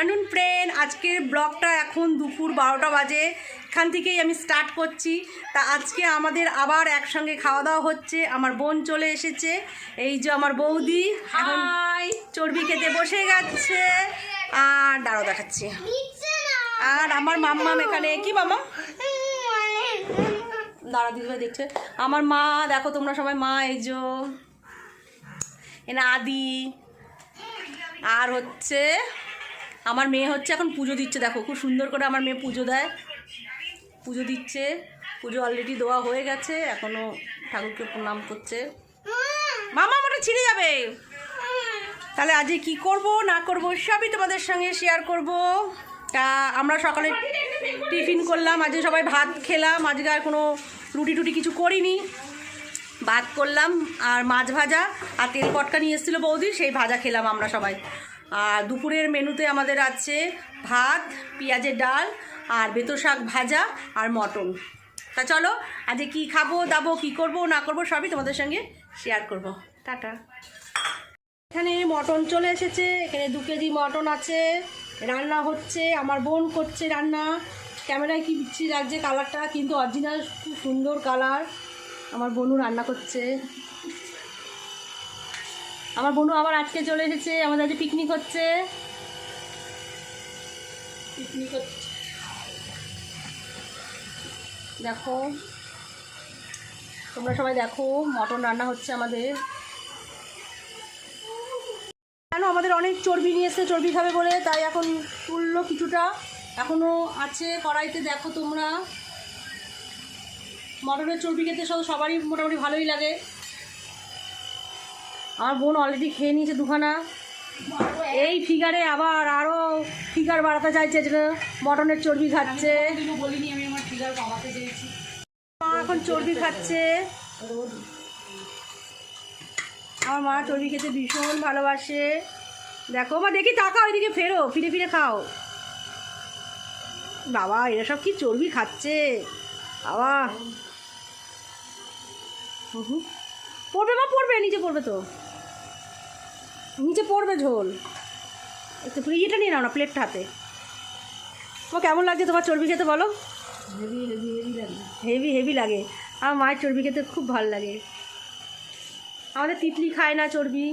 Afternoon friend, আজকের ব্লগটা এখন দুপুর 12টা বাজে। এখান থেকেই আমি স্টার্ট করছি। তা আজকে আমাদের আবার একসঙ্গে খাওয়া দাওয়া হচ্ছে। আমার বোন চলে এসেছে, এই যে আমার বৌদি এখন চর্বি খেতে বসে গেছে। আর দাঁড়াও দেখাচ্ছে। আর আমার মাম্মাম এখানে, কি মাম্মা দাঁড়া দিদিভাই দেখছে। আমার মা দেখো তোমরা সবাই, মা এই যে এনা আদি। আর হচ্ছে আমার মেয়ে হচ্ছে এখন পুজো দিচ্ছে, দেখো খুব সুন্দর করে আমার মেয়ে পুজো দেয়, পুজো দিচ্ছে। পুজো অলরেডি দেওয়া হয়ে গেছে, এখনও ঠাকুরকে প্রণাম করছে। মামা আমাটা ছিঁড়ে যাবে। তাহলে আজকে কি করব না করব সবই তোমাদের সঙ্গে শেয়ার করব। তা আমরা সকালে টিফিন করলাম, আজকে সবাই ভাত খেলাম। আজকে আর কোনো রুটি টুটি কিছু করিনি, ভাত করলাম আর মাছ ভাজা আর তেল পটকা নিয়ে এসেছিলো বৌদি, সেই ভাজা খেলাম আমরা সবাই। আর দুপুরের মেনুতে আমাদের আছে ভাত, পেঁয়াজের ডাল আর বেতো শাক ভাজা আর মটন। তা চলো আজকে কী খাবো দাবো, কী করবো না করবো সবই তোমাদের সঙ্গে শেয়ার করব। টাটা। এখানে মটন চলে এসেছে, এখানে 2 কেজি মটন আছে, রান্না হচ্ছে। আমার বোন করছে রান্না। ক্যামেরায় কি বিচ্ছিরি লাগছে কালারটা, কিন্তু অরিজিনাল খুব সুন্দর কালার। আমার বোনু রান্না করছে। আমার বোনু আবার আজকে চলে এসেছে, আমাদের আজকে পিকনিক হচ্ছে। পিকনিক হচ্ছে দেখো, তোমরা সবাই দেখো, মটন রান্না হচ্ছে আমাদের। কেন আমাদের অনেক চর্বি নিয়ে এসছে, চর্বি খাবে বলে, তাই এখন তুললো কিছুটা, এখনও আছে কড়াইতে। দেখো তোমরা, মটনের চর্বি খেতে সবারই মোটামুটি ভালোই লাগে। আমার বোন অলরেডি খেয়ে নিয়েছে 2খানা। এই ফিগারে আবার আরও ফিগার বাড়াতে চাইছে, যেটা মটনের চর্বি খাচ্ছে। বলিনি আমি আমার ফিগার কমাতে চেয়েছি। মা এখন চর্বি খাচ্ছে। আমার মা চর্বি খেতে ভীষণ ভালোবাসে। দেখো মা, দেখি তাকাও, ওইদিকে ফেরো, ফিরে ফিরে খাও। বাবা এরা সব কি চর্বি খাচ্ছে বাবা। পড়বে মা, পড়বে, নিচে পড়বে, তো নিচে পড়বে ঝোল। একটু ইয়েটা নিয়ে নাও না, প্লেটটা হাতে। তোমার কেমন লাগছে তোমার চর্বি খেতে বলো? হেভি হেভি হেভি লাগে, হেভি হেভি লাগে। আমার মায়ের চর্বি খেতে খুব ভালো লাগে। আমাদের তিতলি খায় না চর্বি।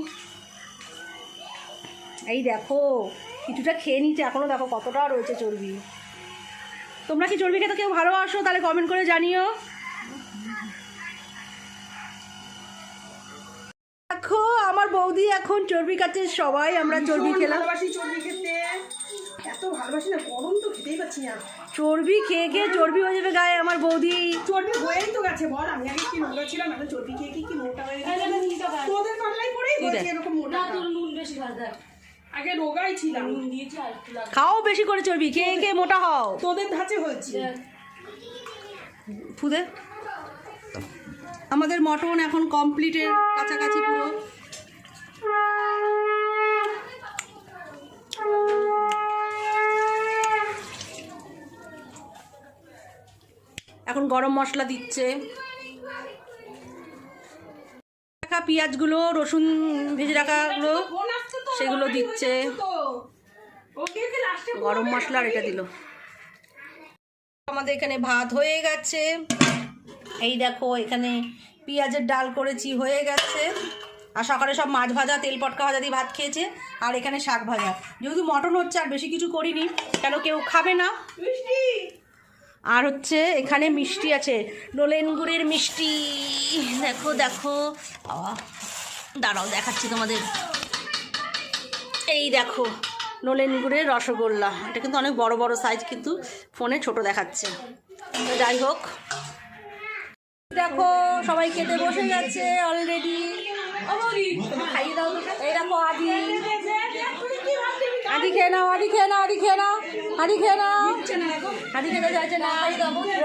এই দেখো কিছুটা খেয়ে নিচ্ছে, এখনও দেখো কতটা রয়েছে চর্বি। তোমরা কি চর্বি খেতে কেউ ভালোবাসো? তাহলে কমেন্ট করে জানিও। দেখো আমার বৌদি এখন চর্বি খাচ্ছে, সবাই আমরা চর্বি খেলাম। চর্বি খেতে এত ভালোবাসি না, গরম তো খেতেই পাচ্ছি না। চর্বি খেয়ে খেয়ে চর্বি হয়ে যাবে গায়ে আমার বৌদি। চর্বি হয়েই তো গেছে বল, আমি আগে কি নোংরা ছিলাম, এখন চর্বি খেয়ে কি মোটা হয়ে গেছে। তোদের পাল্লাই পড়েই হয়েছে এরকম মোটা। তোর নুন বেশি খাস, দেখ আগে রোগাই ছিলাম, খাও বেশি করে চর্বি, খেয়ে খেয়ে মোটা হও। তোদের ধাঁচে হয়েছে ফুদে। আমাদের মটন এখন কমপ্লিটের কাছাকাছি পুরো। এখন গরম মশলা দিচ্ছে, রাখা পেঁয়াজগুলো, রসুন ভেজে রাখাগুলো সেগুলো দিচ্ছে, গরম মশলা আর এটা দিল। আমাদের এখানে ভাত হয়ে গেছে। এই দেখো এখানে পেঁয়াজের ডাল করেছি, হয়ে গেছে। আর সকালে সব মাছ ভাজা, তেল পটকা ভাজা দিয়ে ভাত খেয়েছে। আর এখানে শাক ভাজা, যেহেতু মটন হচ্ছে আর বেশি কিছু করিনি, কেন কেউ খাবে না। আর হচ্ছে এখানে মিষ্টি আছে, নলেন গুড়ের মিষ্টি। দেখো দেখো, দাঁড়াও দেখাচ্ছি তোমাদের। এই দেখো নলেন গুড়ের রসগোল্লা, এটা কিন্তু অনেক বড় বড় সাইজ, কিন্তু ফোনে ছোট দেখাচ্ছে। তো যাই হোক, দেখো সবাই খেতে বসে গেছে অলরেডি। খাইয়ে দাও। এই দেখো আদি, আদি খেয়ে নাও, আদি খেয়ে নাও, আদি খেয়ে নাও, আদি খেয়ে নাও। আদি খেতে চাইছে না,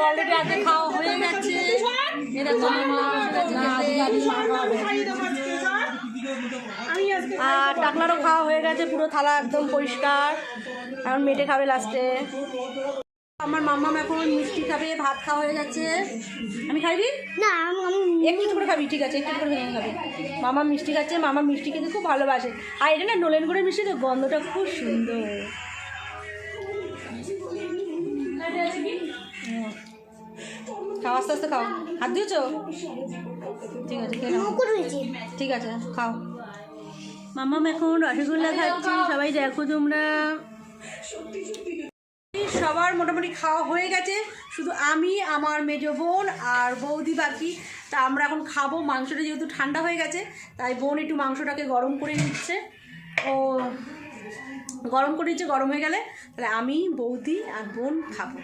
অলরেডি আদি খাওয়া হয়ে গেছে। এই দেখো আর টাকলারও খাওয়া হয়ে গেছে, পুরো থালা একদম পরিষ্কার। এখন মেটে খাবে লাস্টে। আমার মাম্মাম এখন মিষ্টি খাবে, ভাত খাওয়া হয়ে গেছে। আমি খাইবি না, একটু করে খাবি, ঠিক আছে, একটু করে খাবি। মামা মিষ্টি খাচ্ছে, মামা মিষ্টি খেতে খুব ভালোবাসে। আর এটা না নলেন গুড়ের মিষ্টি, তো গন্ধটা খুব সুন্দর। আস্তে আস্তে খাও। হাত দিয়েছো? ঠিক আছে, খেয়ে নাও। ঠিক আছে, খাও। মাম্মাম এখন রসগোল্লা খাচ্ছে, সবাই দেখো তোমরা। সবার মোটামুটি খাওয়া হয়ে গেছে, শুধু আমি, আমার মেজো বোন আর বৌদি বাকি। তা আমরা এখন খাবো। মাংসটা যেহেতু ঠান্ডা হয়ে গেছে, তাই বোন একটু মাংসটাকে গরম করে নিচ্ছে। ও গরম করে নিচ্ছে, গরম হয়ে গেলে তাহলে আমি, বৌদি আর বোন খাবো।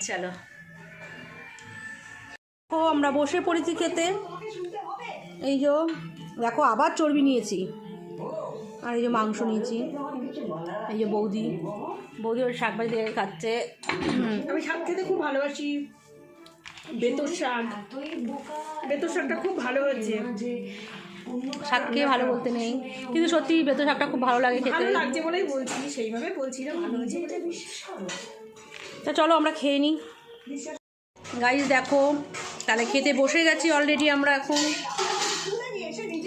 চলো, ও আমরা বসে পড়েছি খেতে। এই যে দেখো, আবার চর্বি নিয়েছি, আর এই যে মাংস নিয়েছি। এই যে বৌদি ওর শাক ভাজি দিয়ে খাচ্ছে। আমি শাক খেতে খুব ভালোবাসি। বেতর শাকটা খুব ভালো হয়েছে। শাক খেয়ে ভালো বলতে নেই, কিন্তু সত্যি বেতর শাকটা খুব ভালো লাগে খেতে। ভালো লাগছে বলেই বলছি, সেইভাবে বলছি না, ভালো হয়েছে। তা চলো আমরা খেয়ে নিই। গাইস দেখো, তাহলে খেতে বসে গেছি অলরেডি। আমরা এখন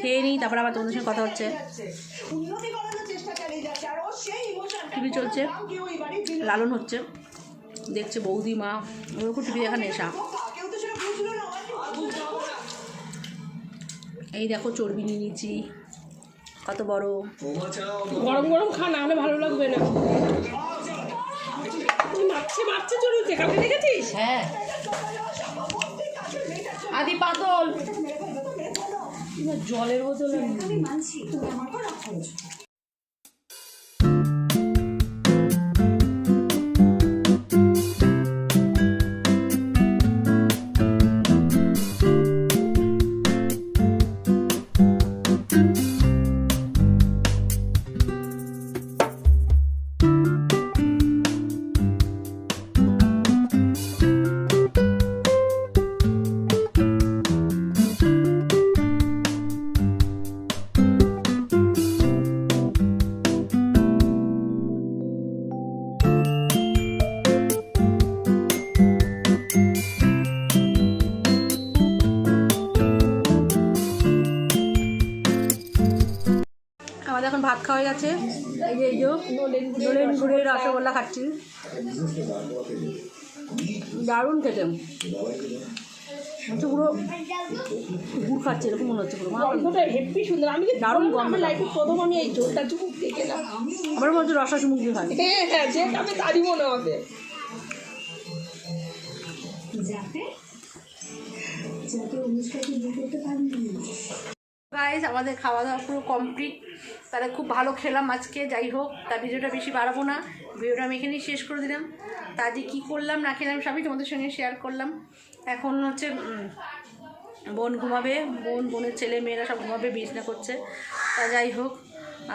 খেয়ে নিই, তারপর আবার তোমাদের সঙ্গে কথা হচ্ছে। টিভি চলছে, লালন হচ্ছে, দেখছে বৌদি মা, ওরকম টিভি দেখা নেশা। এই দেখো চর্বি নিয়ে নিচ্ছি, কত বড়। গরম গরম খা, না হলে ভালো লাগবে না। মারছে চড়ুইতে, কাউকে দেখেছিস? হ্যাঁ, আদি পাতল জলের বোতল। আমাদের এখন ভাত খাওয়া গেছে। এই যে নলেন গুড়ের রসগোল্লা খাচ্ছি, দারুণ খেতে। হচ্ছে পুরো গুড় খাচ্ছে এরকম মনে হচ্ছে পুরো। হেভি সুন্দর। আমি দারুণ গন্ধ। আমার লাইফে প্রথম আমি এই ঝোলটা চুমুক দেখলাম। আমার মনে হচ্ছে রসা চুমুক দিয়ে খাই। হ্যাঁ, যে খাবে তারই মনে হবে। গাইস আমাদের খাওয়া দাওয়া পুরো কমপ্লিট। তাহলে খুব ভালো খেলাম আজকে। যাই হোক, তা ভিডিওটা বেশি বাড়াবো না, ভিডিওটা আমি এখানেই শেষ করে দিলাম। তা যে কী করলাম না খেলাম সবই তোমাদের সঙ্গে শেয়ার করলাম। এখন হচ্ছে বোন ঘুমাবে, বোনের ছেলে মেয়েরা সব ঘুমাবে, বিছনা করছে। তা যাই হোক,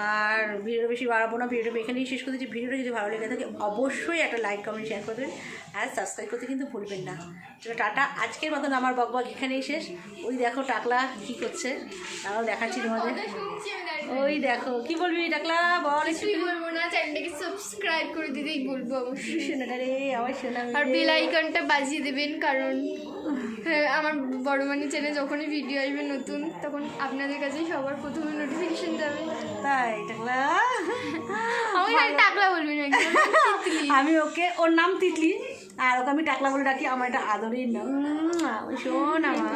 আর ভিডিওটা বেশি বাড়াবো না, ভিডিওটা আমি এখানেই শেষ করে দিচ্ছি। ভিডিওটা যদি ভালো লেগে থাকে অবশ্যই একটা লাইক কমেন্ট শেয়ার করবেন, আর সাবস্ক্রাইব করতে কিন্তু ভুলবেন না। চলো টাটা, আজকের মতন আমার বকবক এখানেই শেষ। ওই দেখো টাকলা কী করছে, তারাও দেখাচ্ছি তোমাদের। ওই দেখো, কি বলবি টাকলা বল? কিছুই বলবো না, চ্যানেলটাকে সাবস্ক্রাইব করে দিতেই বলবো অবশ্যই। শোনা রে আমার শোনা, আর বেল আইকনটা বাজিয়ে দেবেন, কারণ হ্যাঁ, আমার বড় মানি চ্যানেলে যখনই ভিডিও আসবে নতুন, তখন আপনাদের কাছে সবার প্রথমে নোটিফিকেশন যাবে। তাই টাকলা? আমি টাকলা বলবি না, আমি ওকে, ওর নাম তিতলি, আর ওকে আমি টাকলা বলে ডাকি। আমার এটা আদরের নাম, শোন আমার।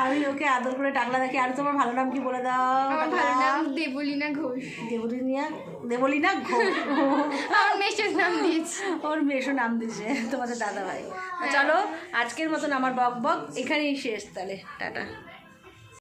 আমি ওকে আদর করে টাকলা দেখি। আর তোমার ভালো নাম কি বলে দাও? আমার ভালো নাম দেবলীনা ঘোষ। দেবলীনা ঘোষ। আমার মেসের নাম দিয়েছি, ওর মেশো নাম দিয়েছে তোমাদের দাদা ভাই। চলো আজকের মতন আমার বক বক এখানেই শেষ, তাহলে টাটা।